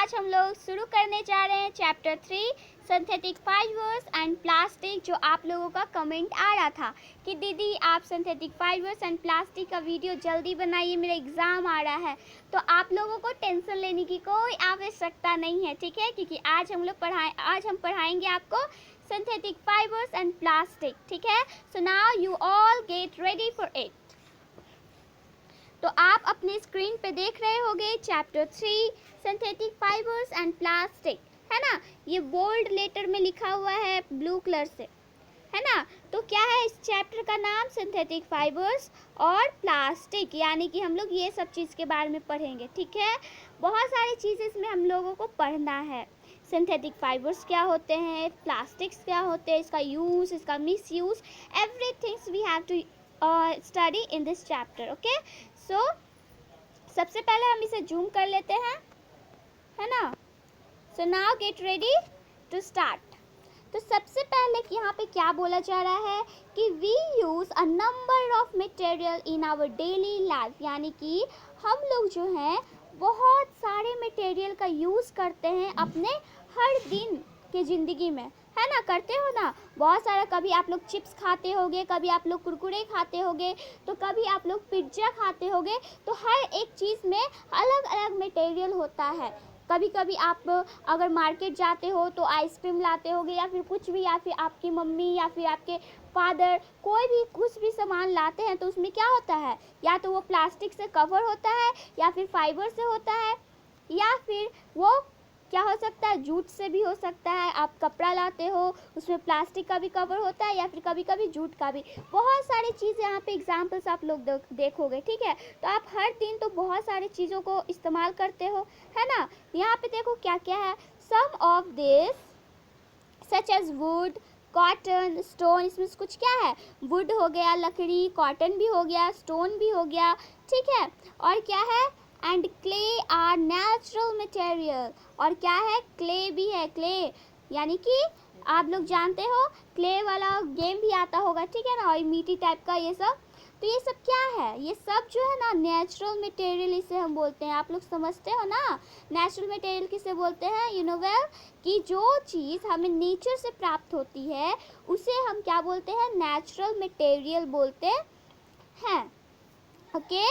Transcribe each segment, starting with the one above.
आज हम लोग शुरू करने जा रहे हैं chapter 3 synthetic fibres and plastic. जो आप लोगों का कमेंट आ रहा था कि दीदी आप सिंथेटिक फाइबर्स एंड प्लास्टिक का वीडियो जल्दी बनाइए, मेरा एग्ज़ाम आ रहा है। तो आप लोगों को टेंशन लेने की कोई आवश्यकता नहीं है, ठीक है, क्योंकि आज हम पढ़ाएंगे आपको सिंथेटिक फाइबर्स एंड प्लास्टिक, ठीक है। So now you all get ready for it. तो आप अपने स्क्रीन पे देख रहे होंगे chapter 3 synthetic fibres and plastic, है ना। ये बोल्ड लेटर में लिखा हुआ है ब्लू कलर से, है ना। तो क्या है इस चैप्टर का नाम? सिंथेटिक फाइबर्स और प्लास्टिक, यानी कि हम लोग ये सब चीज़ के बारे में पढ़ेंगे, ठीक है। बहुत सारी चीज़ें इसमें हम लोगों को पढ़ना है। सिंथेटिक फाइबर्स क्या होते हैं, प्लास्टिक्स क्या होते हैं, इसका यूज़, इसका misuse, everythings we have to study in this chapter, okay. So सबसे पहले हम इसे जूम कर लेते हैं, है ना। So now get ready to start. तो सबसे पहले यहाँ पे क्या बोला जा रहा है कि we use a number of material in our daily life, यानी कि हम लोग जो हैं बहुत सारे मटेरियल का यूज़ करते हैं अपने हर दिन के ज़िंदगी में, है ना। करते हो ना बहुत सारा। कभी आप लोग चिप्स खाते होगे, कभी आप लोग कुरकुरे खाते होगे, तो कभी आप लोग पिज्ज़ा खाते होगे। तो हर एक चीज़ में अलग अलग मटेरियल होता है। कभी कभी आप अगर मार्केट जाते हो तो आइसक्रीम लाते होगे, या फिर कुछ भी, या फिर आपकी मम्मी या फिर आपके फादर कोई भी कुछ भी सामान लाते हैं तो उसमें क्या होता है, या तो वो प्लास्टिक से कवर होता है, या फिर फाइबर से होता है, या फिर वो क्या हो सकता है, जूट से भी हो सकता है। आप कपड़ा लाते हो उसमें प्लास्टिक का भी कवर होता है, या फिर कभी कभी जूट का भी। बहुत सारी चीज़ें यहाँ पे एग्जाम्पल्स आप लोग देखोगे, ठीक है। तो आप हर दिन तो बहुत सारी चीज़ों को इस्तेमाल करते हो, है ना। यहाँ पे देखो क्या क्या है। Some of this such as wood, cotton, stone. इसमें कुछ क्या है, वुड हो गया लकड़ी, कॉटन भी हो गया, स्टोन भी हो गया, ठीक है। और क्या है, and clay are natural material. और क्या है, क्ले भी है। क्ले यानी कि आप लोग जानते हो क्ले वाला गेम भी आता होगा, ठीक है ना, और मिट्टी टाइप का ये सब। तो ये सब क्या है, ये सब जो है ना नेचुरल मटेरियल इसे हम बोलते हैं। आप लोग समझते हो ना नेचुरल मटेरियल किसे बोलते हैं, यू नो वेल, कि जो चीज़ हमें नेचर से प्राप्त होती है उसे हम क्या बोलते हैं, नेचुरल मटेरियल बोलते हैं, okay.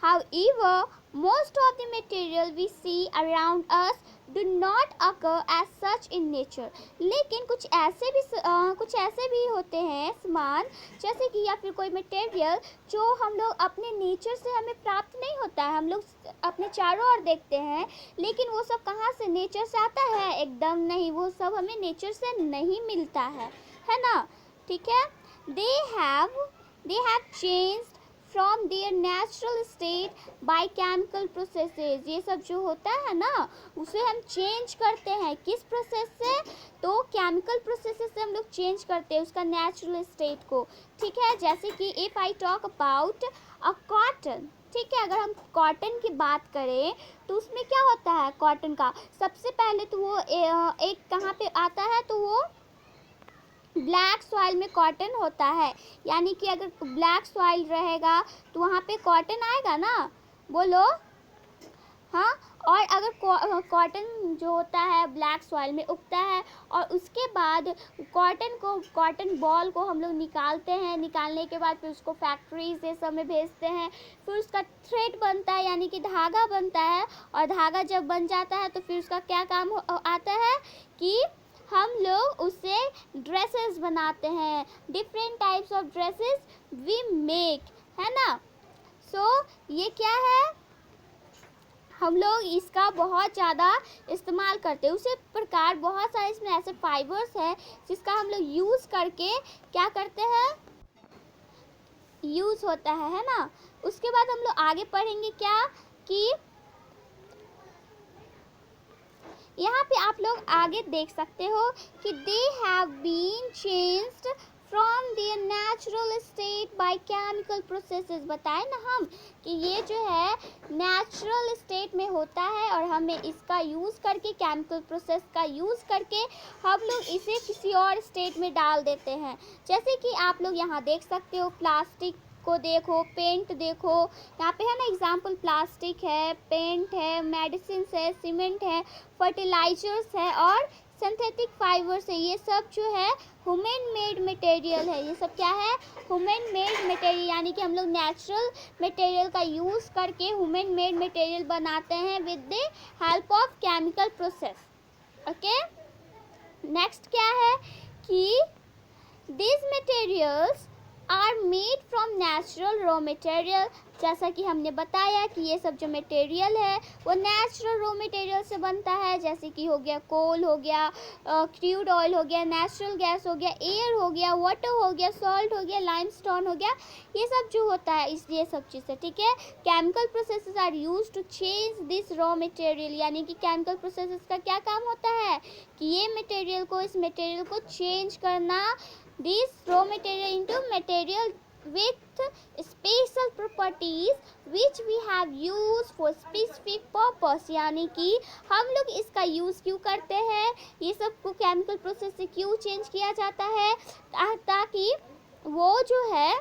However, most of the material we see around us do not occur as such in nature. लेकिन कुछ ऐसे भी होते हैं सामान, जैसे कि या फिर कोई मटेरियल जो हम लोग अपने नेचर से हमें प्राप्त नहीं होता है। हम लोग अपने चारों ओर देखते हैं, लेकिन वो सब कहाँ से, नेचर से आता है? एकदम नहीं, वो सब हमें नेचर से नहीं मिलता है ना, ठीक है। They have changed from their natural state by chemical processes. ये सब जो होता है ना उसे हम चेंज करते हैं, किस प्रोसेस से, तो केमिकल प्रोसेसेस से हम लोग चेंज करते हैं उसका नेचुरल स्टेट को, ठीक है। जैसे कि if I talk about a cotton, ठीक है, अगर हम कॉटन की बात करें तो उसमें क्या होता है कॉटन का, सबसे पहले तो वो एक कहाँ पे आता है, तो वो ब्लैक सॉइल में कॉटन होता है। यानी कि अगर ब्लैक सॉइल रहेगा तो वहाँ पे कॉटन आएगा ना, बोलो हाँ। और अगर कॉटन जो होता है ब्लैक सॉइल में उगता है, और उसके बाद कॉटन बॉल को हम लोग निकालते हैं, निकालने के बाद फिर उसको फैक्ट्रीज ये सब में भेजते हैं, फिर उसका थ्रेड बनता है, यानी कि धागा बनता है। और धागा जब बन जाता है तो फिर उसका क्या काम आता है कि हम लोग उससे ड्रेसेस बनाते हैं, different types of dresses we make, है ना। सो ये क्या है, हम लोग इसका बहुत ज़्यादा इस्तेमाल करते हैं। उसी प्रकार बहुत सारे इसमें ऐसे फाइबर्स हैं जिसका हम लोग यूज़ करके क्या करते हैं, यूज़ होता है ना। उसके बाद हम लोग आगे पढ़ेंगे क्या, कि यहाँ पे आप लोग आगे देख सकते हो कि they have been changed from their natural state by chemical processes. बताए ना हम कि ये जो है नेचुरल स्टेट में होता है, और हमें इसका यूज़ करके, केमिकल प्रोसेस का यूज़ करके हम लोग इसे किसी और स्टेट में डाल देते हैं। जैसे कि आप लोग यहाँ देख सकते हो प्लास्टिक को देखो, पेंट देखो, यहाँ पे है ना एग्जाम्पल प्लास्टिक है, पेंट है, मेडिसिन है, सीमेंट है, फर्टिलाइजर्स है और सिंथेटिक फाइबर्स है। ये सब जो है ह्यूमन मेड मटेरियल है। ये सब क्या है? ह्यूमन मेड मटेरियल, यानी कि हम लोग नेचुरल मटेरियल का यूज़ करके ह्यूमन मेड मटेरियल बनाते हैं with the help of chemical process. Okay, next क्या है कि these materials are made from natural raw material। जैसा कि हमने बताया कि ये सब जो मटेरियल है वो नेचुरल रॉ मटेरियल से बनता है, जैसे कि हो गया कोल, हो गया क्रूड ऑयल, हो गया नेचुरल गैस, हो गया एयर, हो गया वाटर, हो गया सॉल्ट, हो गया लाइमस्टोन, हो गया, ये सब जो होता है इस ये सब चीज़ें। ठीक है, chemical processes are use to change this raw material, यानी कि केमिकल प्रोसेसेस का क्या काम होता है कि ये मटेरियल को, इस मटेरियल को चेंज करना, this raw material into material with special properties which we have used for specific purpose। यानी कि हम लोग इसका यूज़ क्यों करते हैं, ये सब को केमिकल प्रोसेस से क्यों चेंज किया जाता है, ताकि वो जो है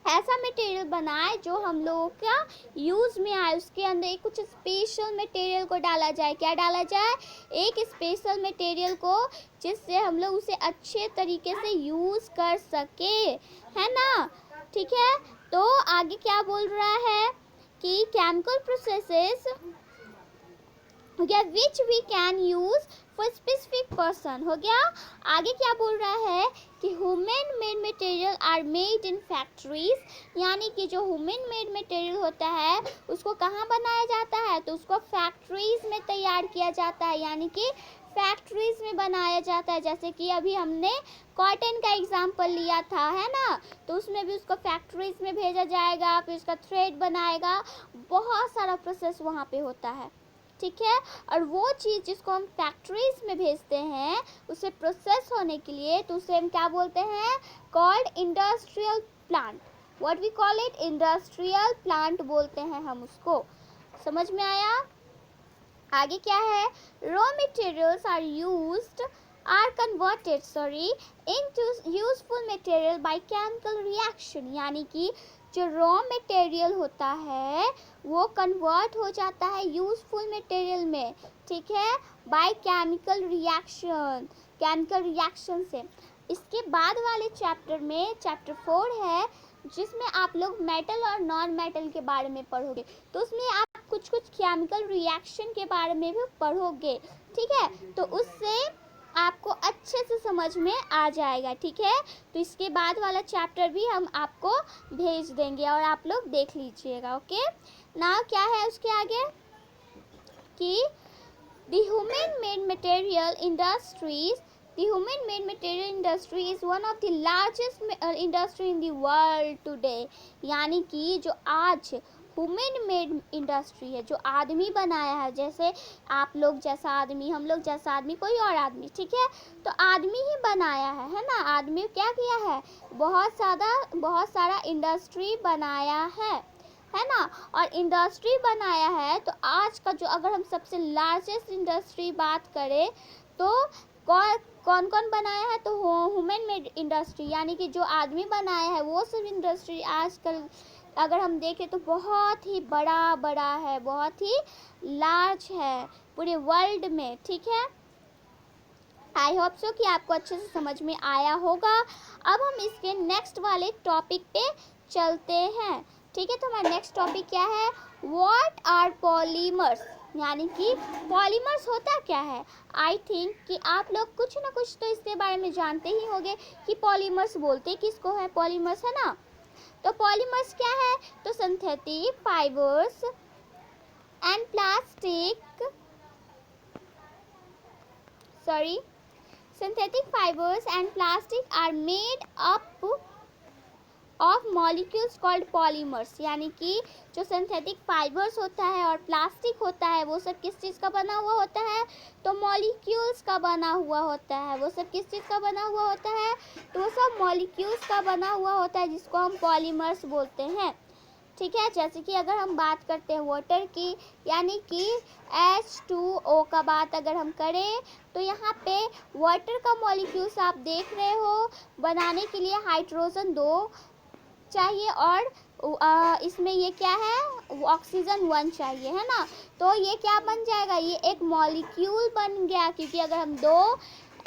ऐसा मटेरियल बनाए जो हम लोगों का यूज़ में आए। उसके अंदर एक कुछ स्पेशल मटेरियल को डाला जाए। क्या डाला जाए? एक स्पेशल मटेरियल को, जिससे हम लोग उसे अच्छे तरीके से यूज़ कर सके, है ना। ठीक है, तो आगे क्या बोल रहा है कि केमिकल प्रोसेसेस हो गया which we can use for specific person. हो गया, आगे क्या बोल रहा है कि human made material are made in factories, यानी कि जो ह्यूमन मेड मटेरियल होता है उसको कहाँ बनाया जाता है, तो उसको फैक्ट्रीज में तैयार किया जाता है, यानी कि फैक्ट्रीज में बनाया जाता है। जैसे कि अभी हमने कॉटन का एग्जाम्पल लिया था, है ना, तो उसमें भी उसको फैक्ट्रीज में भेजा जाएगा, फिर उसका थ्रेड बनाएगा, बहुत सारा प्रोसेस वहाँ पे होता है। ठीक है, और वो चीज़ जिसको हम फैक्ट्रीज में भेजते हैं उसे प्रोसेस होने के लिए, तो उसे हम क्या बोलते हैं, called industrial plant. What we call it, industrial plant बोलते हैं हम उसको। समझ में आया? आगे क्या है, raw materials are used are converted into useful material by chemical reaction, यानी कि जो रॉ मटेरियल होता है वो कन्वर्ट हो जाता है यूजफुल मटेरियल में। ठीक है, bye chemical reaction, chemical reaction से। इसके बाद वाले चैप्टर में चैप्टर 4 है, जिसमें आप लोग मेटल और नॉन मेटल के बारे में पढ़ोगे, तो उसमें आप कुछ कुछ केमिकल रिएक्शन के बारे में भी पढ़ोगे। ठीक है, तो उससे आपको अच्छे से समझ में आ जाएगा। ठीक है, तो इसके बाद वाला चैप्टर भी हम आपको भेज देंगे और आप लोग देख लीजिएगा। ओके, नाउ क्या है उसके आगे कि the human made material industries, the human made material industry is one of the largest industry in the world today। यानी कि जो आज ह्यूमन मेड इंडस्ट्री है, जो आदमी बनाया है, जैसे आप लोग जैसा आदमी, हम लोग जैसा आदमी, कोई और आदमी, ठीक है, तो आदमी ही बनाया है ना। आदमी क्या किया है, बहुत सारा इंडस्ट्री बनाया है ना, और इंडस्ट्री बनाया है। तो आज का जो, अगर हम सबसे लार्जेस्ट इंडस्ट्री बात करें तो कौन कौन बनाया है, तो ह्यूमन मेड इंडस्ट्री, यानी कि जो आदमी बनाया है वो सब इंडस्ट्री आजकल अगर हम देखें तो बहुत ही बड़ा है, बहुत ही लार्ज है पूरे वर्ल्ड में। ठीक है, आई होप सो कि आपको अच्छे से समझ में आया होगा। अब हम इसके नेक्स्ट वाले टॉपिक पे चलते हैं। ठीक है, तो हमारा नेक्स्ट टॉपिक क्या है, व्हाट आर पॉलीमर्स, यानी कि पॉलीमर्स होता क्या है। आई थिंक कि आप लोग कुछ ना कुछ तो इसके बारे में जानते ही होंगे कि पॉलीमर्स बोलते किसको है, पॉलीमर्स, है ना। तो पॉलीमर्स क्या है, तो synthetic fibres and plastic, synthetic fibers and plastic are made up of molecules called polymers। यानी कि जो सिंथेटिक फाइबर्स होता है और प्लास्टिक होता है वो सब किस चीज़ का बना हुआ होता है, तो मॉलिक्यूल्स का बना हुआ होता है। वो सब किस चीज़ का बना हुआ होता है, तो वो सब मॉलिक्यूल्स का बना हुआ होता है, जिसको हम पॉलीमर्स बोलते हैं। ठीक है, जैसे कि अगर हम बात करते हैं वाटर की, यानी कि H2O का बात अगर हम करें, तो यहाँ पे वाटर का मॉलिक्यूल्स आप देख रहे हो, बनाने के लिए हाइड्रोजन 2 चाहिए और इसमें ये क्या है, ऑक्सीजन 1 चाहिए, है ना। तो ये क्या बन जाएगा, ये एक मॉलिक्यूल बन गया, क्योंकि अगर हम दो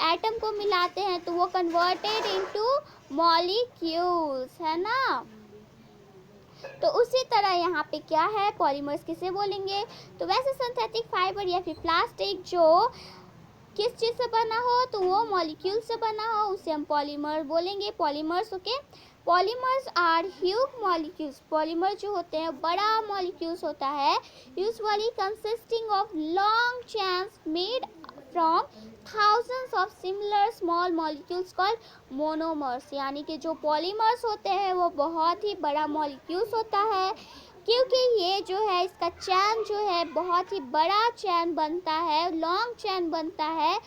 एटम को मिलाते हैं तो वो कन्वर्टेड इनटू मॉलिक्यूल्स, है ना। तो उसी तरह यहाँ पे क्या है, पॉलीमर्स किसे बोलेंगे, तो वैसे सिंथेटिक फाइबर या फिर प्लास्टिक जो किस चीज़ से बना हो, तो वो मॉलिक्यूल से बना हो, उसे हम पॉलीमर बोलेंगे, polymers. Okay, polymers are huge molecules, polymer जो होते हैं बड़ा मॉलिक्यूल्स होता है, usually consisting of long chains made from thousands of similar small molecules called monomers, यानी कि जो पॉलीमर्स होते हैं वो बहुत ही बड़ा मॉलिक्यूल्स होता है, क्योंकि ये जो है इसका चैन जो है बहुत ही बड़ा चैन बनता है, लॉन्ग चैन बनता है।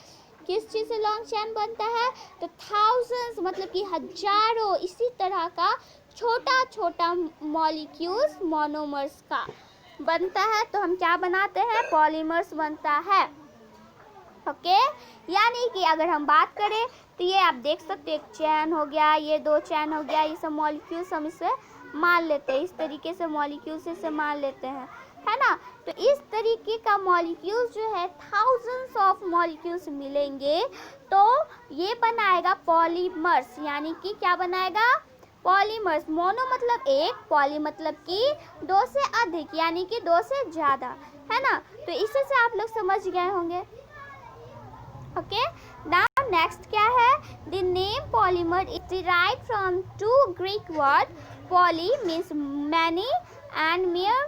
किस चीज़ से लॉन्ग चैन बनता है, तो थाउजेंड्स मतलब कि हजारों इसी तरह का छोटा छोटा मॉलिक्यूल्स मोनोमर्स का बनता है, तो हम क्या बनाते हैं, पॉलीमर्स बनता है। ओके, यानी कि अगर हम बात करें तो ये आप देख सकते हो, एक चैन हो गया, ये दो चैन हो गया, ये सब मॉलिक्यूल्स हम इसे मान लेते हैं, इस तरीके से मॉलिक्यूल्स इसे मान लेते हैं, है ना। तो इस तरीके का मॉलिक्यूल्स जो है थाउजेंड्स ऑफ मॉलिक्यूल्स मिलेंगे तो ये बनाएगा पॉलीमर्स, यानी कि क्या बनाएगा, पॉलीमर्स। मोनो मतलब एक, पॉली मतलब कि दो से अधिक, यानी कि दो से ज़्यादा, है ना। तो इससे से आप लोग समझ गए होंगे। ओके, नाउ नेक्स्ट क्या है, the name polymer is derived from two Greek word, poly means many and mere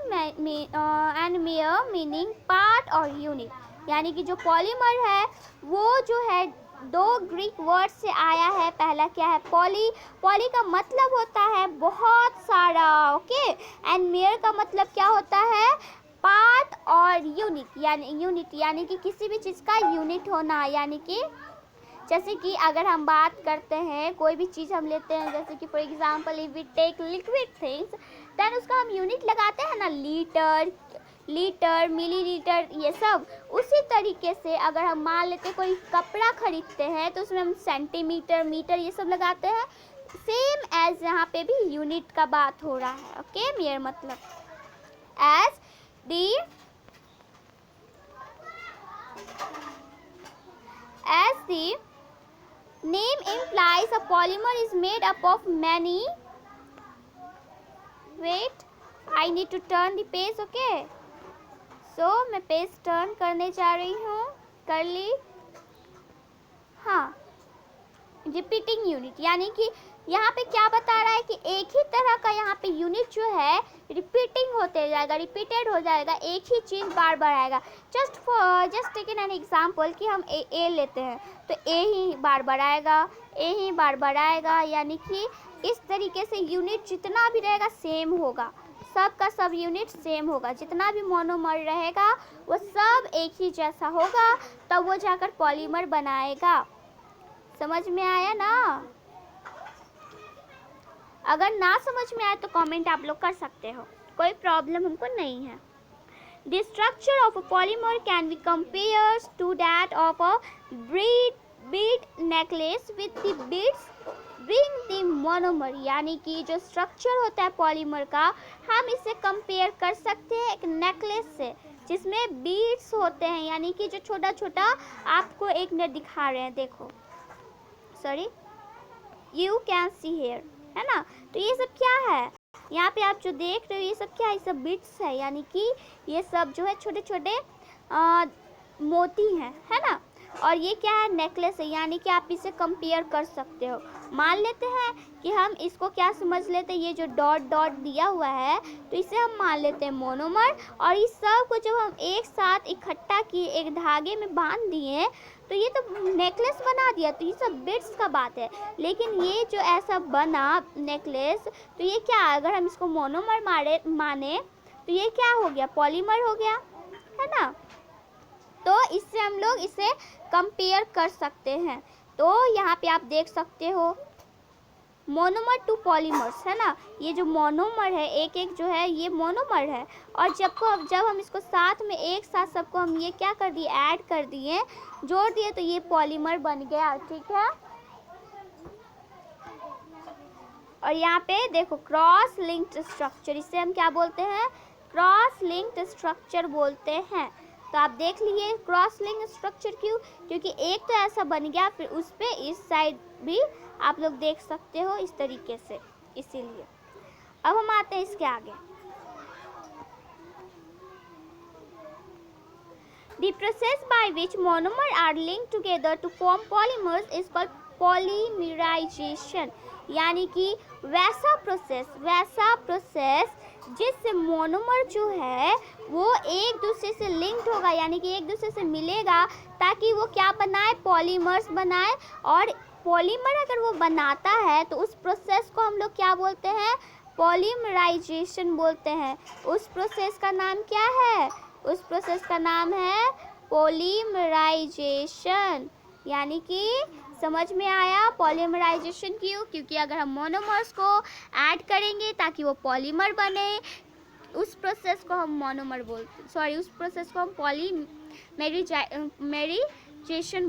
meaning part or unit, यानी कि जो पॉलीमर है वो जो है दो ग्रीक वर्ड से आया है। पहला क्या है, पॉली, पॉली का मतलब होता है बहुत सारा, ओके, एंड मेयर का मतलब क्या होता है, पार्ट और यूनिट यानी कि किसी भी चीज़ का यूनिट होना, यानी कि जैसे कि अगर हम बात करते हैं कोई भी चीज़ हम लेते हैं, जैसे कि for example if we take liquid things, then उसका हम यूनिट लगाते हैं ना, लीटर मिलीलीटर, ये सब। उसी तरीके से अगर हम मान लेते कोई कपड़ा खरीदते हैं तो उसमें हम सेंटीमीटर, मीटर ये सब लगाते हैं, सेम एज यहाँ पे भी यूनिट का बात हो रहा है। ओके, मेयर मतलब as the name implies, a polymer is made up of many, wait, I need to turn the page, okay, so मैं पेज टर्न करने जा रही हूँ, कर ली, हाँ, रिपीटिंग यूनिट, यानी कि यहाँ पे क्या बता रहा है कि एक ही तरह का यहाँ पे यूनिट जो है रिपीटिंग होते जाएगा, रिपीटेड हो जाएगा, एक ही चीज़ बार बार आएगा। जस्ट टेक एन एग्जांपल कि हम ए लेते हैं तो ए ही बार बार आएगा, ए ही बार बार आएगा, यानी कि इस तरीके से यूनिट जितना भी रहेगा सेम होगा, सब का सब यूनिट सेम होगा, जितना भी मोनोमर रहेगा वो सब एक ही जैसा होगा, तब वो जाकर पॉलीमर बनाएगा। समझ में आया ना। अगर ना समझ में आए तो कमेंट आप लोग कर सकते हो, कोई प्रॉब्लम हमको नहीं है। The structure of a polymer can be compared to that of a bead necklace with the beads being the monomer, यानी कि जो स्ट्रक्चर होता है पॉलीमर का हम इसे कंपेयर कर सकते हैं एक नेकलेस से जिसमें बीड्स होते हैं, यानी कि जो छोटा छोटा आपको एक मिनट दिखा रहे हैं, देखो, sorry, you can see here, है ना। तो ये सब क्या है, यहाँ पे आप जो देख रहे हो ये सब क्या है, ये सब बिट्स है, यानी कि ये सब जो है छोटे छोटे मोती हैं, है ना। और ये क्या है, नेकलेस है, यानी कि आप इसे कंपेयर कर सकते हो। मान लेते हैं कि हम इसको क्या समझ लेते हैं, ये जो डॉट डॉट दिया हुआ है तो इसे हम मान लेते हैं मोनोमर, और इस सब को जब हम एक साथ इकट्ठा किए, एक धागे में बांध दिए तो ये तो नेकलेस बना दिया, तो ये सब बिट्स का बात है। लेकिन ये जो ऐसा बना नेकलेस, तो ये क्या, अगर हम इसको मोनोमर माने तो ये क्या हो गया, पॉलीमर हो गया, है ना। तो इससे हम लोग इसे कंपेयर कर सकते हैं। तो यहाँ पे आप देख सकते हो मोनोमर टू पॉलीमर्स, है ना। ये जो मोनोमर है एक एक जो है ये मोनोमर है, और जब हम इसको साथ में एक साथ सबको हम ये क्या कर दिए, ऐड कर दिए, जोड़ दिए, तो ये पॉलीमर बन गया, ठीक है। और यहाँ पे देखो क्रॉस लिंक्ड स्ट्रक्चर, इसे हम क्या बोलते हैं? क्रॉस लिंक्ड स्ट्रक्चर बोलते हैं। तो आप देख लीजिए क्रॉस लिंक्ड स्ट्रक्चर क्यों? क्योंकि एक तो ऐसा बन गया, फिर उस पे इस साइड भी आप लोग देख सकते हो इस तरीके से, इसीलिए। अब हम आते हैं इसके आगे। The process by which monomers are linked together to form polymers is called polymerization। यानी कि वैसा प्रोसेस जिससे मोनोमर जो है वो एक दूसरे से लिंक्ड होगा, यानी कि एक दूसरे से मिलेगा ताकि वो क्या बनाए? पॉलीमर्स बनाए। और पॉलीमर अगर वो बनाता है तो उस प्रोसेस को हम लोग क्या बोलते हैं? पॉलीमराइजेशन बोलते हैं। उस प्रोसेस का नाम क्या है? उस प्रोसेस का नाम है पॉलीमराइजेशन। यानी कि समझ में आया पॉलीमराइजेशन क्यों? क्योंकि अगर हम मोनोमर्स को ऐड करेंगे ताकि वो पॉलीमर बने, उस प्रोसेस को हम मोनोमर बोलते, सॉरी उस प्रोसेस को हम पॉलीमराइजेशन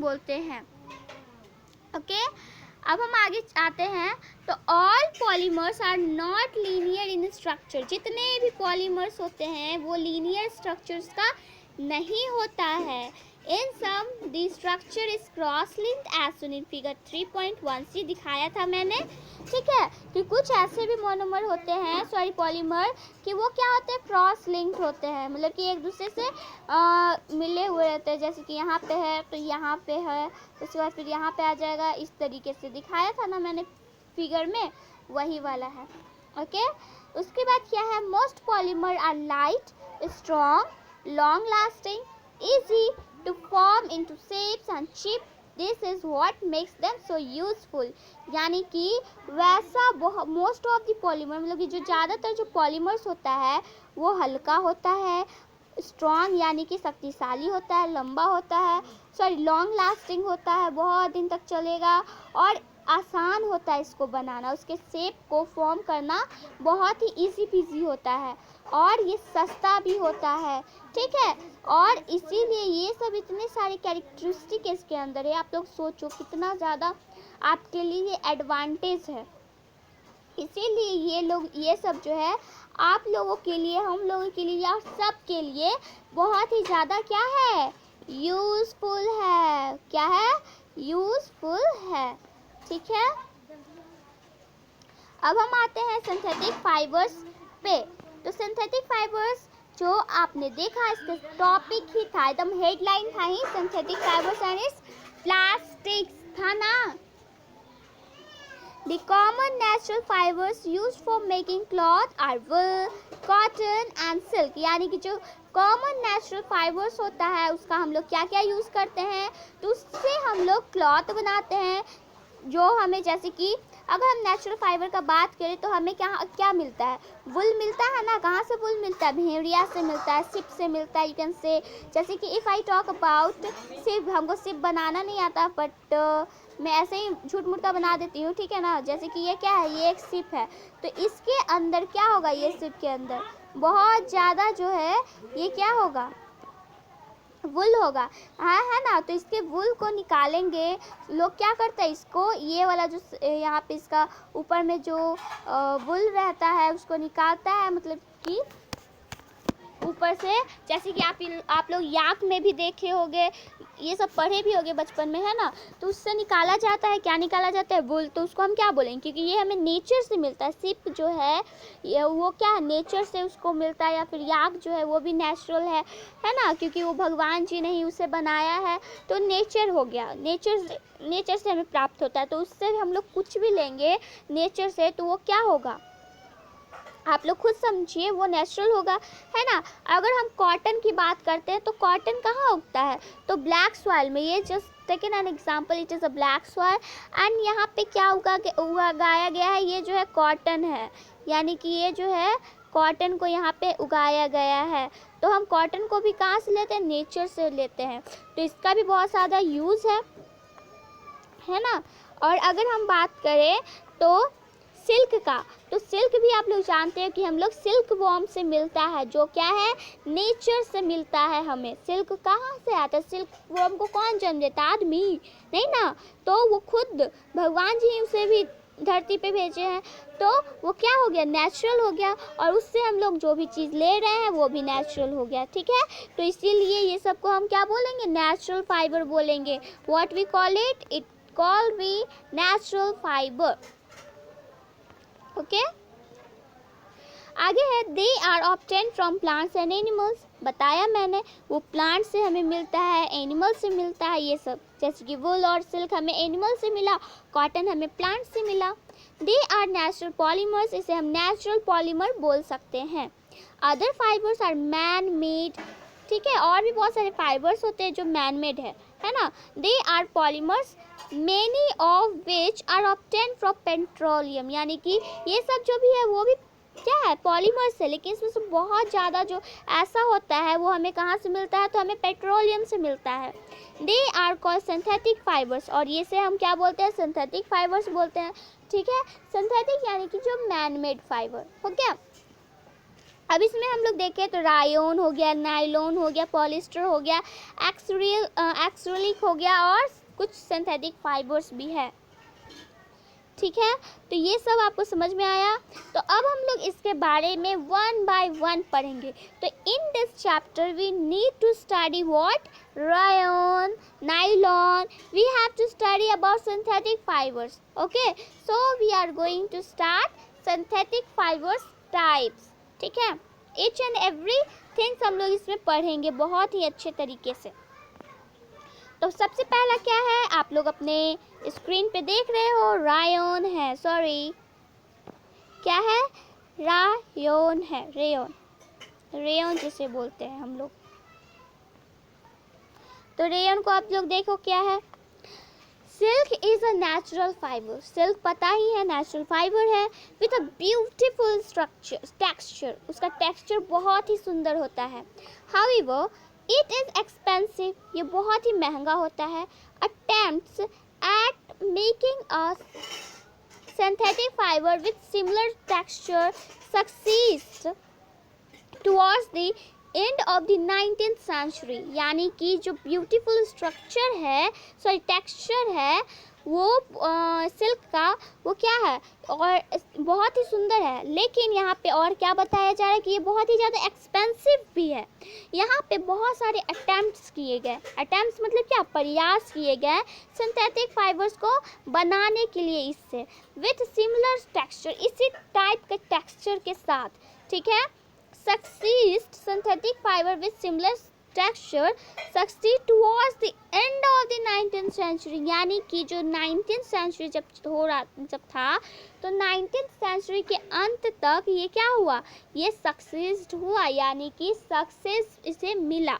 बोलते हैं। ओके, अब हम आगे आते हैं। तो all polymers are not linear in structure. जितने भी पॉलीमर्स होते हैं वो लीनियर स्ट्रक्चर्स का नहीं होता है। In some the structure is cross linked as shown in figure 3.1 दिखाया था मैंने, ठीक है, कि कुछ ऐसे भी मोनोमर होते हैं, सॉरी पॉलीमर, कि वो क्या होते हैं? क्रॉस लिंक्ड होते हैं, मतलब कि एक दूसरे से मिले हुए रहते हैं। जैसे कि यहाँ पे है तो यहाँ पे है, उसके बाद फिर यहाँ पे आ जाएगा, इस तरीके से दिखाया था ना मैंने फिगर में, वही वाला है। ओके, उसके बाद क्या है? Most polymer are light, strong, long lasting, easy to form into shapes and cheap. This is what makes them so useful। यानी कि वैसा मोस्ट ऑफ द पॉलीमर, मतलब कि जो ज़्यादातर जो पॉलीमर्स होता है वो हल्का होता है, स्ट्रॉन्ग यानी कि शक्तिशाली होता है, लंबा होता है, सॉरी लॉन्ग लास्टिंग होता है, बहुत दिन तक चलेगा, और आसान होता है इसको बनाना, उसके शेप को फॉर्म करना बहुत ही इजी पीजी होता है, और ये सस्ता भी होता है, ठीक है। और इसीलिए ये सब इतने सारे कैरेक्टरिस्टिक इसके अंदर है। आप लोग सोचो कितना ज़्यादा आपके लिए ये एडवांटेज है। इसीलिए ये सब जो है आप लोगों के लिए, हम लोगों के लिए और सब के लिए बहुत ही ज़्यादा क्या है? यूज़फुल है। क्या है? यूज़फुल है, ठीक है। अब हम आते हैं सिंथेटिक फाइबर्स पे। तो सिंथेटिक फाइबर्स जो आपने देखा, इसका टॉपिक ही था, एकदम हेडलाइन था ही, synthetic fibres and its plastics था ना। The common natural fibers used for making cloth are wool, cotton and silk। यानी कि जो कॉमन नेचुरल फाइबर्स होता है उसका हम लोग क्या क्या यूज़ करते हैं? तो उससे हम लोग क्लॉथ बनाते हैं, जो हमें, जैसे कि अगर हम नेचुरल फाइबर का बात करें तो हमें क्या मिलता है? वुल मिलता है ना। कहाँ से वुल मिलता है? भेड़िया से मिलता है, सिप से मिलता है, यू कैन से। जैसे कि if I talk about sip, हमको सिप बनाना नहीं आता, बट मैं ऐसे ही झूठ मूठ का बना देती हूँ, ठीक है ना। जैसे कि ये क्या है? ये एक सिप है, तो इसके अंदर क्या होगा? ये सिप के अंदर बहुत ज़्यादा जो है ये क्या होगा? वुल होगा, हाँ है ना। तो इसके वुल को निकालेंगे लोग, क्या करते हैं इसको, ये वाला जो यहाँ पे इसका ऊपर में जो वुल रहता है उसको निकालता है, मतलब कि ऊपर से, जैसे कि आप लोग याक में भी देखे होंगे, ये सब पढ़े भी होंगे बचपन में, है ना। तो उससे निकाला जाता है, क्या निकाला जाता है? वुल। तो उसको हम क्या बोलेंगे? क्योंकि ये हमें नेचर से मिलता है। सिप जो है ये वो क्या है? नेचर से उसको मिलता है। या फिर याक जो है वो भी नेचुरल है ना, क्योंकि वो भगवान जी ने ही उसे बनाया है, तो नेचर हो गया, नेचर से हमें प्राप्त होता है। तो उससे हम लोग कुछ भी लेंगे नेचर से तो वो क्या होगा? आप लोग खुद समझिए, वो नेचुरल होगा, है ना। अगर हम कॉटन की बात करते हैं तो कॉटन कहाँ उगता है? तो ब्लैक सॉइल में। ये just taken an example, it is a black soil and यहाँ पे क्या उगाया गया है? ये जो है कॉटन है, यानी कि ये जो है कॉटन को यहाँ पे उगाया गया है। तो हम कॉटन को भी कहाँ से लेते हैं? नेचर से लेते हैं। तो इसका भी बहुत ज़्यादा यूज़ है ना। और अगर हम बात करें तो सिल्क का, तो सिल्क भी आप लोग जानते हैं कि हम लोग सिल्क वॉर्म से मिलता है, जो क्या है? नेचर से मिलता है हमें। सिल्क कहाँ से आता है? सिल्क वॉर्म को कौन जन्म देता? आदमी नहीं ना, तो वो खुद भगवान जी उसे भी धरती पे भेजे हैं, तो वो क्या हो गया, नेचुरल हो गया, और उससे हम लोग जो भी चीज़ ले रहे हैं वो भी नेचुरल हो गया। ठीक है, तो इसीलिए ये सब को हम क्या बोलेंगे, नेचुरल फाइबर बोलेंगे। What we call it call we natural fibre. Okay, आगे है they are obtain from plants and animals. बताया मैंने, वो प्लांट से हमें मिलता है, एनिमल से मिलता है, ये सब जैसे कि वुल और सिल्क हमें एनिमल से मिला, कॉटन हमें प्लांट से मिला। दे आर नेचुरल पॉलीमर्स, इसे हम नेचुरल पॉलीमर बोल सकते हैं। Other fibres are man made. ठीक है, और भी बहुत सारे फाइबर्स होते हैं जो मैन मेड है ना। They are polymers many of which are obtain from petroleum, यानी कि ये सब जो भी है वो भी क्या है, पॉलीमर्स है, लेकिन इसमें से बहुत ज़्यादा जो ऐसा होता है वो हमें कहाँ से मिलता है, तो हमें पेट्रोलियम से मिलता है। They are called synthetic fibres, और ये से हम क्या बोलते हैं, सिंथेटिक फाइबर्स बोलते हैं। ठीक है, सिंथेटिक यानी कि जो मैन मेड फाइबर हो गया। अब इसमें हम लोग देखें तो रायोन हो गया, नाइलॉन हो गया, पॉलिस्टर हो गया, एक्रिलिक हो गया, और कुछ सिंथेटिक फाइबर्स भी है। ठीक है, तो ये सब आपको समझ में आया। तो अब हम लोग इसके बारे में वन बाय वन पढ़ेंगे। तो in this chapter we need to study what, rayon, nylon, we have to study about synthetic fibers. Okay, so we are going to start synthetic fibers types. ठीक है, each and every things हम लोग इसमें पढ़ेंगे बहुत ही अच्छे तरीके से। तो सबसे पहला क्या है, आप लोग अपने स्क्रीन पे देख रहे हो, रायोन है, सॉरी क्या है, रायोन है, रेयोन, रेयोन जिसे बोलते हैं हम लोग। तो रेयोन को आप लोग देखो क्या है। Silk is a natural fibre, silk पता ही है नेचुरल फाइबर है, with a beautiful structure texture, उसका टेक्सचर बहुत ही सुंदर होता है। हाउएवर इट इज एक्सपेंसिव, ये बहुत ही महंगा होता है। Attempts at making a synthetic fibre with similar texture succeed towards the end of the 19th century, यानी कि जो ब्यूटीफुल स्ट्रक्चर है, सॉरी टेक्सचर है, वो सिल्क का वो क्या है, और बहुत ही सुंदर है। लेकिन यहाँ पे और क्या बताया जा रहा है कि ये बहुत ही ज़्यादा एक्सपेंसिव भी है। यहाँ पे बहुत सारे अटैम्प्ट्स किए गए, अटैम्प्ट्स मतलब क्या, प्रयास किए गए सिंथेटिक फाइबर्स को बनाने के लिए, इससे विथ सिमिलर टेक्सचर, इसी टाइप के टेक्सचर के साथ। ठीक है, succeed synthetic fiber with similar texture succeed towards the end of the 19th century, यानी कि जो 19th century जब था, तो 19th century के अंत तक ये क्या हुआ, ये सक्सेस हुआ, यानी कि सक्सेस इसे मिला,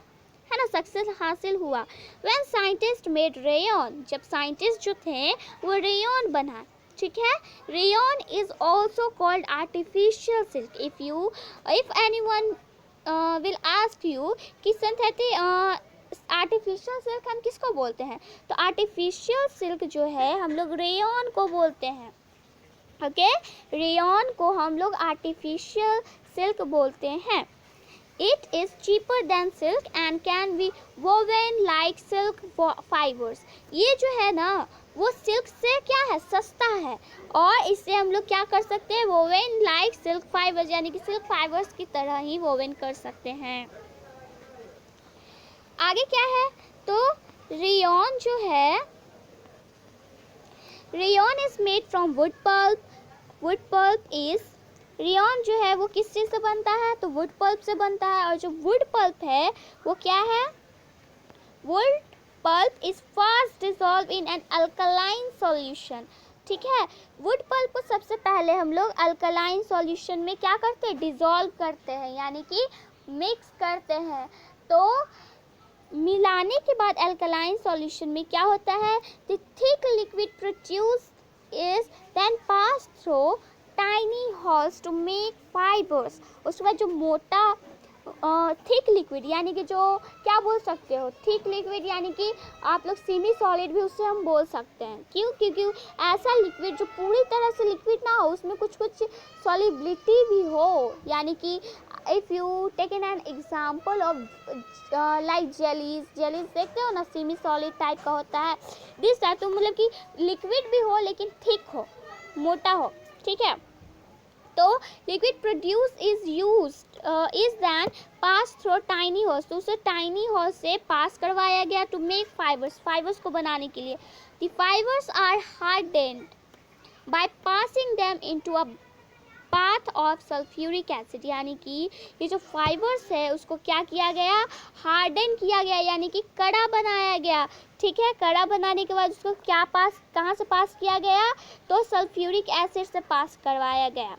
है ना, सक्सेस हासिल हुआ। When scientists made rayon, जब साइंटिस्ट जो थे वो रेयन बनाए। ठीक है, rayon is also called artificial silk. If anyone will ask you कि सिंथेटिक आर्टिफिशियल सिल्क हम किसको बोलते हैं, तो आर्टिफिशियल सिल्क जो है हम लोग रेयन को बोलते हैं। ओके, रेयन को हम लोग आर्टिफिशियल सिल्क बोलते हैं। It is cheaper than silk and can be woven like silk fibers. ये जो है ना वो सिल्क से क्या है, सस्ता है, और इससे हम लोग क्या कर सकते हैं, woven like silk fibers, यानी कि सिल्क फाइबर्स की तरह ही woven कर सकते हैं। आगे क्या है, तो रेयन जो है, rayon is made from wood pulp. Wood pulp is, rayon जो है वो किस चीज़ से बनता है, तो वुड पल्प से बनता है। और जो वुड पल्प है वो क्या है, wood pulp is first dissolve in an alkaline solution. ठीक है, वुड पल्प को सबसे पहले हम लोग अल्कलाइन सॉल्यूशन में क्या करते हैं, डिसॉल्व करते हैं, यानी कि मिक्स करते हैं। तो मिलाने के बाद अल्कलाइन सॉल्यूशन में क्या होता है, the thick liquid produce is then pass through tiny holes to make fibres. उसके बाद जो मोटा थिक लिक्विड, यानी कि जो क्या बोल सकते हो, थिक लिक्विड यानी कि आप लोग सेमी सॉलिड भी उससे हम बोल सकते हैं। क्यों, क्योंकि ऐसा लिक्विड जो पूरी तरह से लिक्विड ना हो, उसमें कुछ कुछ सॉलिबिलिटी भी हो, यानी कि if you take an example of like jellies देखते हो ना, सेमी सॉलिड टाइप का होता है दिस टाइप, तो मतलब कि लिक्विड भी हो लेकिन थिक हो। मोटा हो, ठीक है। तो liquid produce is used is then pass through tiny holes, तो उसे टाइनी होल से पास करवाया गया टू मेक फाइबर्स, फाइबर्स को बनाने के लिए। The fibres are hardened by passing them into a path of sulphuric acid, यानी कि ये जो फाइबर्स है उसको क्या किया गया, हार्डन किया गया, यानी कि कड़ा बनाया गया, ठीक है। कड़ा बनाने के बाद उसको क्या पास, कहाँ से पास किया गया, तो सल्फ्यूरिक एसिड से पास करवाया गया।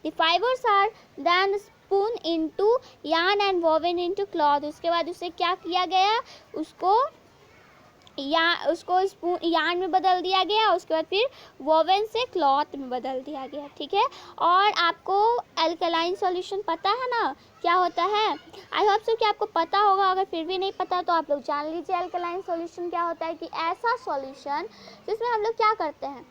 The fibers are then spun into yarn and woven into cloth, उसके बाद उसे क्या किया गया, उसको स्पून यार्न में बदल दिया गया, उसके बाद फिर वोवन से क्लॉथ में बदल दिया गया, ठीक है। और आपको अल्कलाइन सॉल्यूशन पता है ना क्या होता है, आई होप सो कि आपको पता होगा, अगर फिर भी नहीं पता तो आप लोग जान लीजिए अल्कलाइन सॉल्यूशन क्या होता है, कि ऐसा सॉल्यूशन जिसमें हम लोग क्या करते हैं,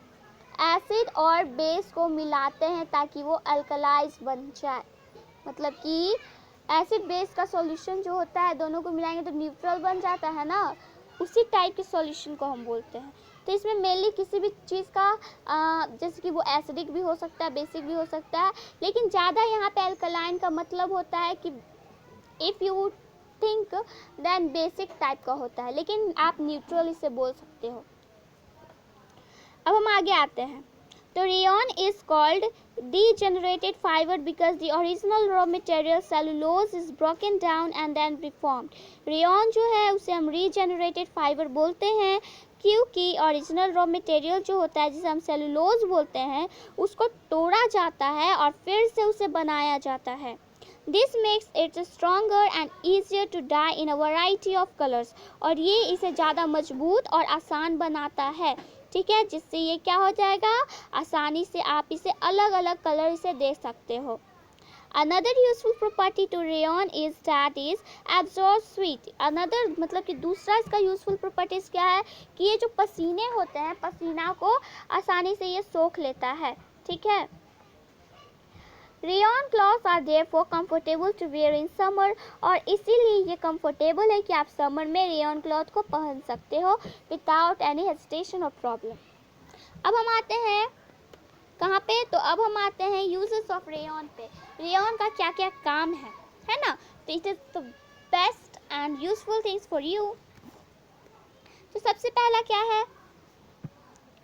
एसिड और बेस को मिलाते हैं ताकि वो अल्कलाइज बन जाए, मतलब कि एसिड बेस का सॉल्यूशन जो होता है दोनों को मिलाएंगे तो न्यूट्रल बन जाता है ना, उसी टाइप के सॉल्यूशन को हम बोलते हैं। तो इसमें मेनली किसी भी चीज़ का जैसे कि वो एसिडिक भी हो सकता है, बेसिक भी हो सकता है, लेकिन ज़्यादा यहाँ पे अल्कलाइन का मतलब होता है कि if you think then basic type का होता है, लेकिन आप न्यूट्रल इसे बोल सकते हो। अब हम आगे आते हैं। तो rayon is called degenerated fiber because the original raw material cellulose is broken down and then reformed. Rayon जो है उसे हम regenerated fiber बोलते हैं क्योंकि ओरिजिनल रॉ मटेरियल जो होता है जिसे हम सेलुलोज बोलते हैं उसको तोड़ा जाता है और फिर से उसे बनाया जाता है। This makes it stronger and easier to dye in a variety of colors. और ये इसे ज़्यादा मजबूत और आसान बनाता है, ठीक है, जिससे ये क्या हो जाएगा, आसानी से आप इसे अलग अलग कलर से दे सकते हो। Another useful property to rayon is that is absorb sweat. Another मतलब कि दूसरा इसका useful properties क्या है कि ये जो पसीने होते हैं, पसीना को आसानी से ये सोख लेता है, ठीक है। Rayon clothes are therefore comfortable to wear in summer, और इसीलिए ये कंफर्टेबल है कि आप समर में रेयॉन क्लॉथ को पहन सकते हो विदाउट एनी हेजिटेशन और प्रॉब्लम। अब हम आते हैं कहाँ पे, तो अब हम आते हैं यूजेस ऑफ रेयॉन पे, रेयॉन का क्या क्या काम है ना। तो it is the best and useful things for you. तो सबसे पहला क्या है,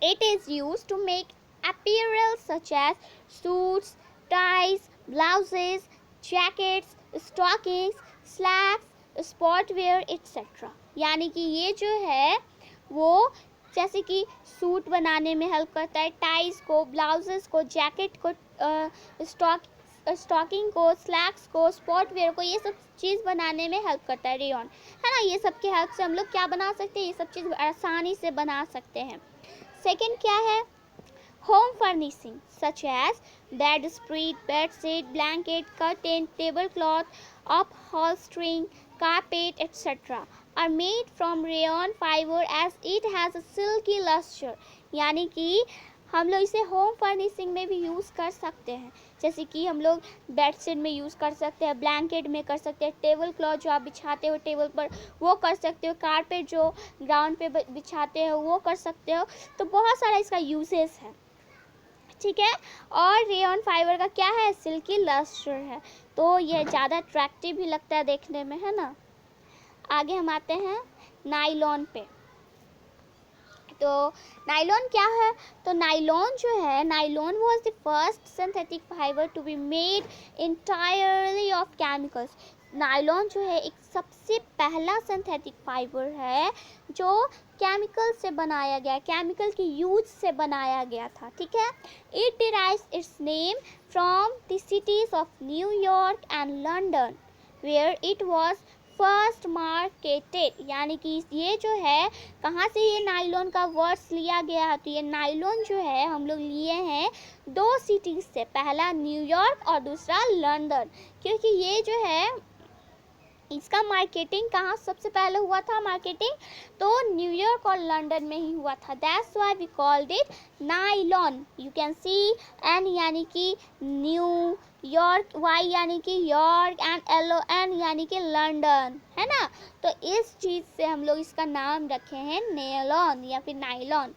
it is used to make apparel such as suits, ties, blouses, jackets, stockings, slacks, sportwear etc. यानी कि ये जो है वो जैसे कि सूट बनाने में हेल्प करता है, टाइज को, ब्लाउजेस को, जैकेट को, स्टॉकिंग को, स्लैक्स को, स्पोर्टवेयर को, ये सब चीज़ बनाने में हेल्प करता है रेयॉन, है ना। ये सब की हेल्प से हम लोग क्या बना सकते हैं, ये सब चीज़ आसानी से बना सकते हैं। सेकेंड क्या है, home furnishing such as bedspread, bedsheet, blanket, curtain, tablecloth, upholstering, carpet etc. are made from rayon fiber as it has a silky luster. यानी कि हम लोग इसे होम फर्निशिंग में भी यूज़ कर सकते हैं, जैसे कि हम लोग बेडशीट में यूज़ कर सकते हैं, ब्लैंकेट में कर सकते हैं, टेबल क्लॉथ जो आप बिछाते हो टेबल पर वो कर सकते हो, कारपेट जो ग्राउंड पे बिछाते हो वो कर सकते हो। तो बहुत सारा इसका यूजेस है, ठीक है। और रेयॉन फाइबर का क्या है, सिल्की लस्टर है, तो ये ज़्यादा अट्रैक्टिव भी लगता है देखने में, है ना। आगे हम आते हैं नायलॉन पे। तो नायलॉन क्या है, तो नायलॉन जो है, nylon was the first synthetic fibre to be made entirely of chemicals. Nylon जो है एक सबसे पहला सिंथेटिक फाइबर है जो केमिकल से बनाया गया, केमिकल की यूज से बनाया गया था, ठीक है। It derives its name from the cities of New York and London where it was first marketed. यानी कि ये जो है कहाँ से ये नायलॉन का वर्ड्स लिया गया है, तो ये नायलॉन जो है हम लोग लिए हैं दो सिटीज से, पहला न्यूयॉर्क और दूसरा लंदन, क्योंकि ये जो है इसका मार्केटिंग कहाँ सबसे पहले हुआ था, मार्केटिंग तो न्यूयॉर्क और लंदन में ही हुआ था। That's why we called it nylon. You can see N यानी कि न्यू यॉर्क, वाई यानी कि York and L O N यानी कि लंदन, है ना। तो इस चीज़ से हम लोग इसका नाम रखे हैं नायलॉन या फिर nylon.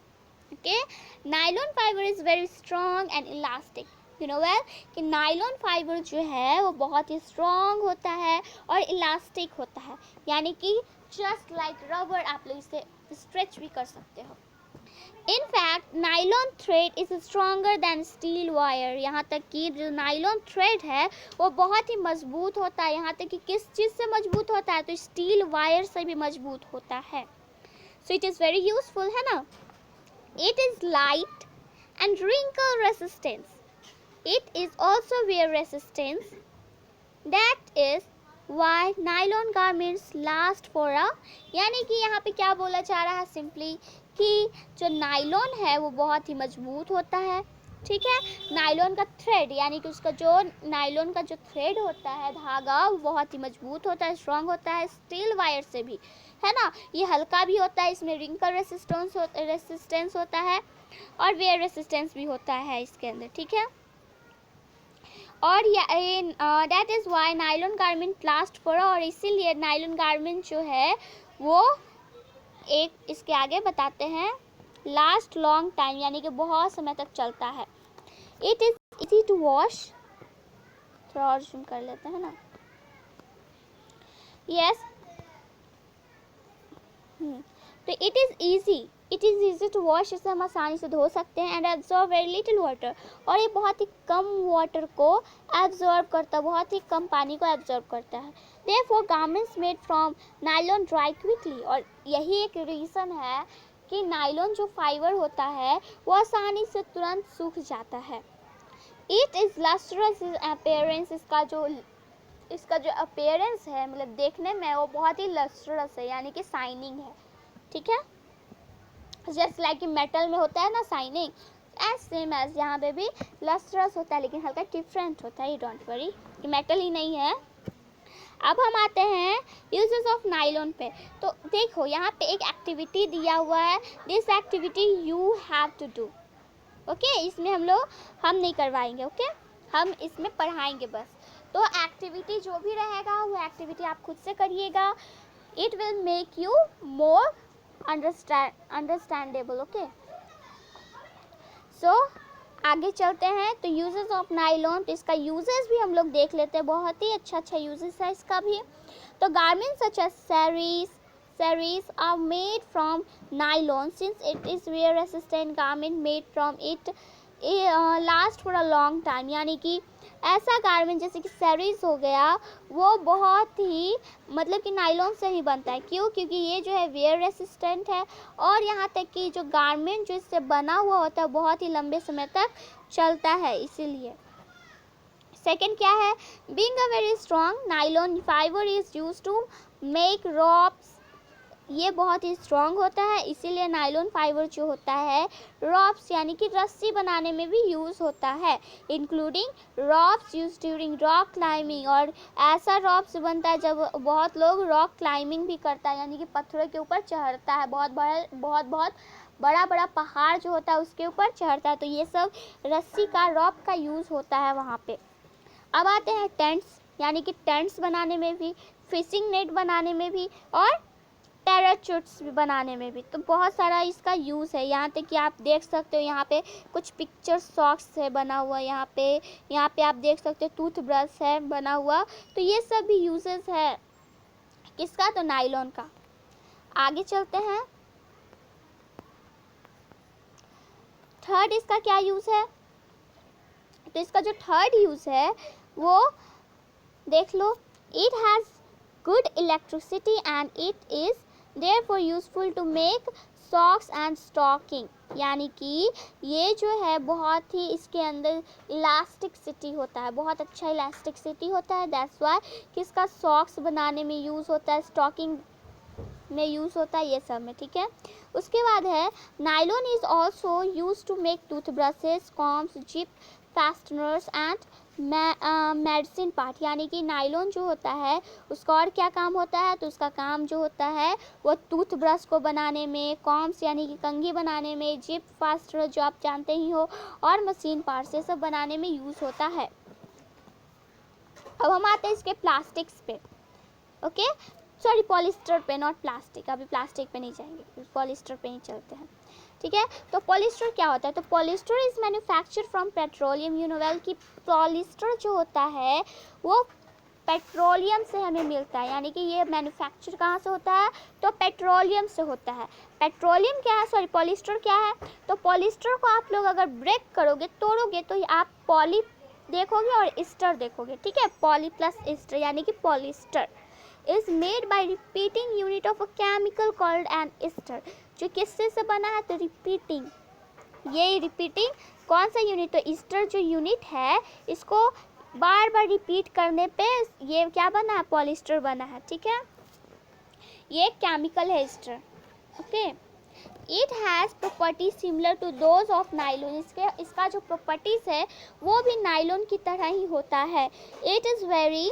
Okay, nylon fibre is very strong and elastic. You know well कि नायलॉन फाइबर जो है वो बहुत ही स्ट्रॉन्ग होता है और इलास्टिक होता है, यानी कि जस्ट लाइक रबर आप लोग इसे स्ट्रेच भी कर सकते हो। In fact nylon thread is stronger than steel wire. यहाँ तक कि जो नाइलॉन थ्रेड है वो बहुत ही मजबूत होता है। यहाँ तक कि किस चीज़ से मजबूत होता है, तो स्टील वायर से भी मजबूत होता है। So it is very useful, है ना। It is light and wrinkle resistance. It is also wear resistance. That is why nylon garments last for a, यानी कि यहाँ पे क्या बोला जा रहा है सिंपली कि जो नायलॉन है वो बहुत ही मजबूत होता है, ठीक है। नायलॉन का थ्रेड यानी कि उसका जो नायलॉन का जो थ्रेड होता है, धागा, वो बहुत ही मजबूत होता है, स्ट्रांग होता है स्टील वायर से भी, है ना। ये हल्का भी होता है, इसमें रिंकल रेसिस्टेंस होता है और वेयर रेसिस्टेंस भी होता है इसके अंदर, ठीक है। और that is why nylon garment last for, और इसीलिए नायलॉन गारमेंट जो है वो एक इसके आगे बताते हैं लास्ट लॉन्ग टाइम, यानी कि बहुत समय तक चलता है। It is easy to wash, थोड़ा और जूम कर लेते हैं ना, यस। तो it is easy to wash, इसे हम आसानी से धो सकते हैं। And absorb very little water, और ये बहुत ही कम वाटर को एब्जॉर्ब करता है, बहुत ही कम पानी को एब्जॉर्ब करता है। Therefore garments made from nylon dry quickly, और यही एक रीज़न है कि नायलॉन जो फाइबर होता है वो आसानी से तुरंत सूख जाता है। इट इज़ लस्ट्रस अपीयरेंस, इसका जो अपीयरेंस है, मतलब देखने में वो बहुत ही लस्ट्रस है, यानी कि शाइनिंग है, ठीक है। जस्ट लाइक कि मेटल में होता है ना शाइनिंग, एज सेम एज यहाँ पे भी लस्ट्रस होता है, लेकिन हल्का डिफरेंट होता है, डोंट वरी, ये मेटल ही नहीं है। अब हम आते हैं यूजेस ऑफ नायलॉन पे। तो देखो यहाँ पे एक एक्टिविटी दिया हुआ है, this activity you have to do, okay. इसमें हम नहीं करवाएंगे, ओके, हम इसमें पढ़ाएंगे बस। तो एक्टिविटी जो भी रहेगा वो एक्टिविटी आप खुद से करिएगा, it will make you more understandable, okay. So आगे चलते हैं। तो यूजेस ऑफ नायलॉन, तो इसका यूजेस भी हम लोग देख लेते हैं, बहुत ही अच्छा यूजेस है इसका भी। तो garments such as sarees are made from nylon since it is wear resistant. Garment made from it last for a long time, यानी कि ऐसा गारमेंट जैसे कि sarees हो गया वो बहुत ही मतलब कि नायलॉन से ही बनता है। क्यों? क्योंकि ये जो है वेयर रेसिस्टेंट है, और यहाँ तक कि जो गारमेंट जो इससे बना हुआ होता है बहुत ही लंबे समय तक चलता है, इसीलिए। सेकेंड क्या है, being a very strong nylon fibre is use to make ropes, ये बहुत ही स्ट्रॉन्ग होता है, इसीलिए नायलॉन फाइबर जो होता है रॉप्स यानी कि रस्सी बनाने में भी यूज़ होता है, including ropes use during rock climbing, और ऐसा रॉप्स बनता है जब बहुत लोग रॉक क्लाइंबिंग भी करता है, यानी कि पत्थरों के ऊपर चढ़ता है, बहुत बड़ा पहाड़ जो होता है उसके ऊपर चढ़ता है, तो ये सब रस्सी का रॉप का यूज़ होता है वहाँ पे। अब आते हैं टेंट्स, यानी कि टेंट्स बनाने में भी, फिशिंग नेट बनाने में भी, और पैराचूट्स बनाने में भी, तो बहुत सारा इसका यूज़ है। यहाँ तक कि आप देख सकते हो यहाँ पे कुछ पिक्चर सॉक्स है बना हुआ, यहाँ पे आप देख सकते हो टूथ ब्रश है बना हुआ, तो ये सब भी यूजेस है किसका, तो नायलॉन का। आगे चलते हैं, थर्ड इसका क्या यूज़ है, तो इसका जो थर्ड यूज़ है वो देख लो, it has good electricity and it is therefore useful to make socks and stocking, यानी कि ये जो है बहुत ही इसके अंदर इलास्टिसिटी होता है, बहुत अच्छा इलास्टिसिटी होता है, दैट्स वाई कि इसका सॉक्स बनाने में यूज़ होता है, स्टॉकिंग में यूज़ होता है, ये सब में, ठीक है। उसके बाद है nylon is also use to make tooth brushes, combs, zip fasteners and medicine part, यानी कि नायलॉन जो होता है उसका और क्या काम होता है, तो उसका काम जो होता है वो टूथ ब्रश को बनाने में, कॉम्स यानी कि कंघी बनाने में, जिप फास्टनर जो आप जानते ही हो, और मशीन पार्ट से सब बनाने में यूज़ होता है। अब हम आते हैं इसके प्लास्टिक्स पे, ओके। सॉरी पॉलिस्टर पे, नॉट प्लास्टिक, अभी प्लास्टिक पे नहीं जाएंगे, पॉलिस्टर पे ही चलते हैं, ठीक है। तो पॉलिस्टर क्या होता है, तो polyester is manufacture from petroleum. You know well कि पॉलिस्टर जो होता है वो पेट्रोलियम से हमें मिलता है, यानी कि ये मैन्युफैक्चर कहाँ से होता है, तो पेट्रोलियम से होता है। पेट्रोलियम क्या है, सॉरी पॉलिस्टर क्या है, तो पॉलिस्टर को आप लोग अगर ब्रेक करोगे, तोड़ोगे, तो आप पॉली देखोगे और ईस्टर देखोगे, ठीक है, पॉली प्लस ईस्टर यानी कि polyester is made by repeating unit of a chemical called an Easter. जो किससे से बना है, तो रिपीटिंग, ये रिपीटिंग कौन सा यूनिट, तो ईस्टर जो यूनिट है इसको बार बार रिपीट करने पे ये क्या बना है, पॉलिस्टर बना है, ठीक है। ये केमिकल है ester, okay. It has property similar to those of nylon. इसका जो प्रॉपर्टीज़ है वो भी नाइलॉन की तरह ही होता है। It is very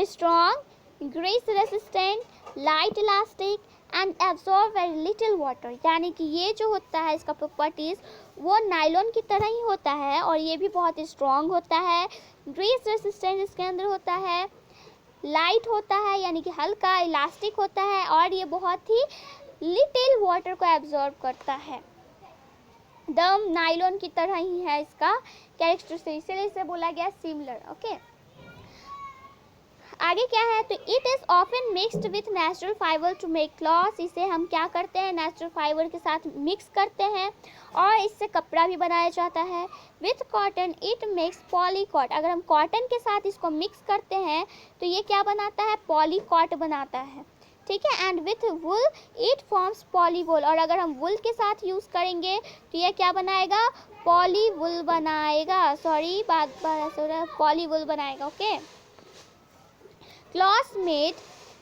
strong, grease resistant, light elastic and absorb very little water. यानी कि ये जो होता है इसका प्रॉपर्टीज़ वो नाइलॉन की तरह ही होता है और ये भी बहुत स्ट्रॉन्ग होता है, ग्रीस रेसिस्टेंट इसके अंदर होता है, लाइट होता है यानी कि हल्का, इलास्टिक होता है और ये बहुत ही लिटिल वाटर को एब्जॉर्ब करता है। दम नाइलॉन की तरह ही है इसका कैरेक्टरिस्टिक, इसलिए इसे बोला गया सिमिलर, ओके। आगे क्या है, तो it is often mixed with natural fibre to make cloth. इसे हम क्या करते हैं, नेचुरल फाइबर के साथ मिक्स करते हैं और इससे कपड़ा भी बनाया जाता है। With cotton it makes polycot. अगर हम कॉटन के साथ इसको मिक्स करते हैं तो ये क्या बनाता है, पॉलीकॉट बनाता है, ठीक है। And with wool it forms polywool. और अगर हम वुल के साथ यूज़ करेंगे तो ये क्या बनाएगा, पॉलीवुल बनाएगा, सॉरी बात पॉलीवुल बनाएगा, okay. Cloths made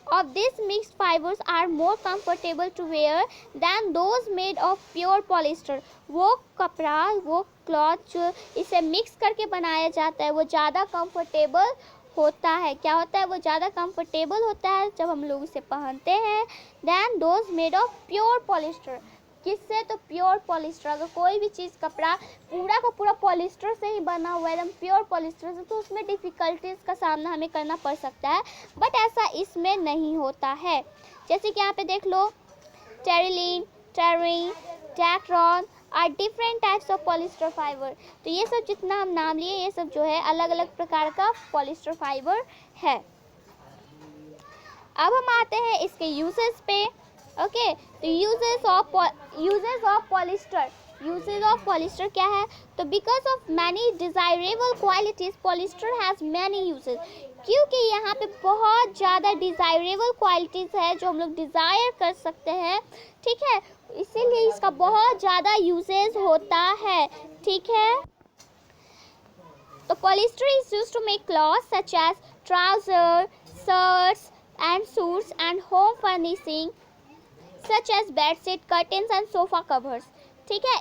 of this mixed fibers are more comfortable to wear than those made of pure polyester. वो कपड़ा, वो क्लॉथ जो इसे मिक्स करके बनाया जाता है वो ज़्यादा कंफर्टेबल होता है। क्या होता है, वो ज़्यादा कंफर्टेबल होता है जब हम लोग इसे पहनते हैं than those made of pure polyester. किससे, तो प्योर पॉलिस्टर। अगर कोई भी चीज़ कपड़ा पूरा का पूरा पॉलिस्टर से ही बना हुआ है, एकदम प्योर पॉलिस्टर से, तो उसमें डिफ़िकल्टीज़ का सामना हमें करना पड़ सकता है, बट ऐसा इसमें नहीं होता है। जैसे कि यहाँ पे देख लो, terylene, terene, dacron are different types of polyester fibre. तो ये सब जितना हम नाम लिए ये सब जो है अलग अलग प्रकार का पॉलिस्टर फाइबर है। अब हम आते हैं इसके यूजेस पे, ओके। तो uses of polyester, uses of polyester क्या है, तो because of many desirable qualities polyester has many uses. क्योंकि यहाँ पे बहुत ज़्यादा डिज़ायरेबल क्वालिटीज़ है जो हम लोग डिज़ायर कर सकते हैं, ठीक है, इसीलिए इसका बहुत ज़्यादा यूजेस होता है, ठीक है। तो polyester is used to make clothes such as trouser, shirts and suits and home furnishing such as bed sheet, curtains and sofa covers, ठीक है।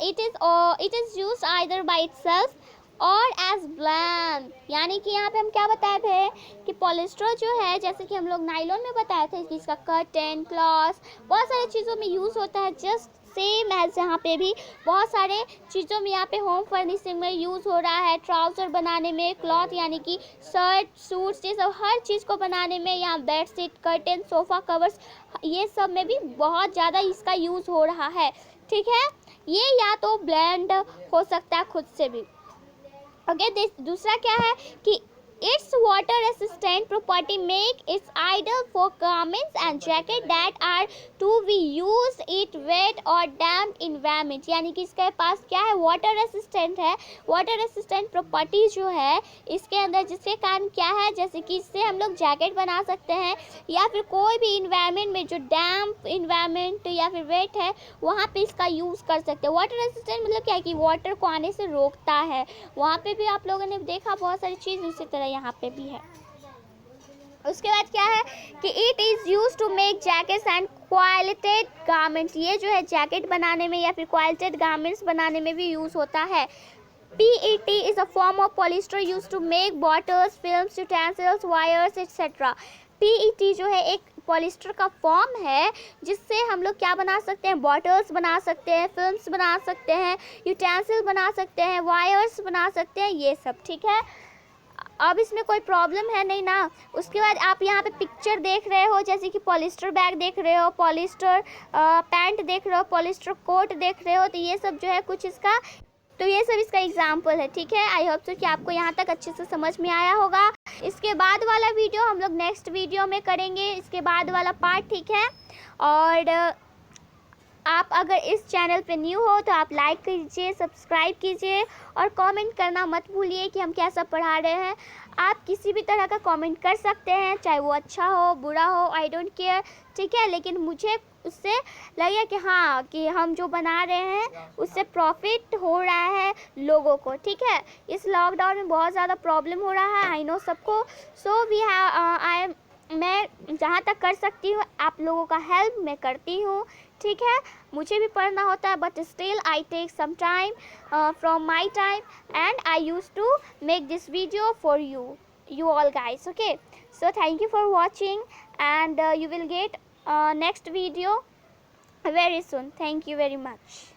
it is used either by itself or as blend। यानी कि यहाँ पे हम क्या बताए थे कि पॉलिस्टर जो है, जैसे कि हम लोग नाइलॉन में बताए थे कि इसका कर्टन, क्लॉथ, बहुत सारी चीज़ों में यूज़ होता है, जस्ट सेम एज यहाँ पे भी बहुत सारे चीज़ों में यहाँ पे होम फर्निशिंग में यूज़ हो रहा है, ट्राउज़र बनाने में, क्लॉथ यानी कि शर्ट, सूट्स, ये सब हर चीज़ को बनाने में, यहाँ bed sheet, curtain, sofa covers, ये सब में भी बहुत ज़्यादा इसका यूज़ हो रहा है, ठीक है। ये या तो ब्लेंड हो सकता है खुद से भी, ओके। दूसरा क्या है कि its water resistant property make its ideal for garments and jacket that are to be used in wet or damp environment। यानी कि इसके पास क्या है, वाटर रेसिस्टेंट है। वाटर रेसिस्टेंट प्रॉपर्टी जो है इसके अंदर, जिसके कारण क्या है, जैसे कि इससे हम लोग जैकेट बना सकते हैं या फिर कोई भी इन्वायरमेंट में जो डैम्प इन्वायरमेंट या फिर वेट है वहाँ पे इसका यूज़ कर सकते हैं। वाटर रेसिस्टेंट मतलब क्या है कि वाटर को आने से रोकता है। वहाँ पे भी आप लोगों ने देखा बहुत सारी चीज़ उसी तरह यहाँ पे भी है। उसके बाद क्या है कि it is use to make jackets and quilted garments. ये जो है जैकेट बनाने में या फिर क्वालिटेड गारमेंट्स बनाने में भी यूज़ होता है। PET is a form of polyester used to make bottles, films, utensils, wires, etc. PET जो है एक पॉलिस्टर का फॉर्म है जिससे हम लोग क्या बना सकते हैं, बॉटल्स बना सकते हैं, फिल्म्स बना सकते हैं, यूटेंसिल बना सकते हैं, वायर्स बना सकते हैं, ये सब, ठीक है। अब इसमें कोई प्रॉब्लम है नहीं ना। उसके बाद आप यहाँ पे पिक्चर देख रहे हो, जैसे कि पॉलिस्टर बैग देख रहे हो, पॉलिस्टर पैंट देख रहे हो, पॉलिस्टर कोट देख रहे हो, तो ये सब जो है कुछ इसका, तो ये सब इसका एग्जाम्पल है, ठीक है। आई होप सो कि आपको यहाँ तक अच्छे से समझ में आया होगा। इसके बाद वाला वीडियो हम लोग नेक्स्ट वीडियो में करेंगे, इसके बाद वाला पार्ट, ठीक है। और आप अगर इस चैनल पे न्यू हो तो आप लाइक कीजिए, सब्सक्राइब कीजिए और कमेंट करना मत भूलिए कि हम क्या सब पढ़ा रहे हैं। आप किसी भी तरह का कमेंट कर सकते हैं, चाहे वो अच्छा हो बुरा हो, आई डोंट केयर, ठीक है। लेकिन मुझे उससे लगे कि हाँ, कि हम जो बना रहे हैं उससे प्रॉफिट हो रहा है लोगों को, ठीक है। इस लॉकडाउन में बहुत ज़्यादा प्रॉब्लम हो रहा है, आई नो सबको। सो वी हैव मैं जहाँ तक कर सकती हूँ आप लोगों का हेल्प मैं करती हूँ, ठीक है। मुझे भी पढ़ना होता है, but still I take some time from my time and I use to make this video for you all guys, okay। So thank you for watching and you will get next video very soon. Thank you very much.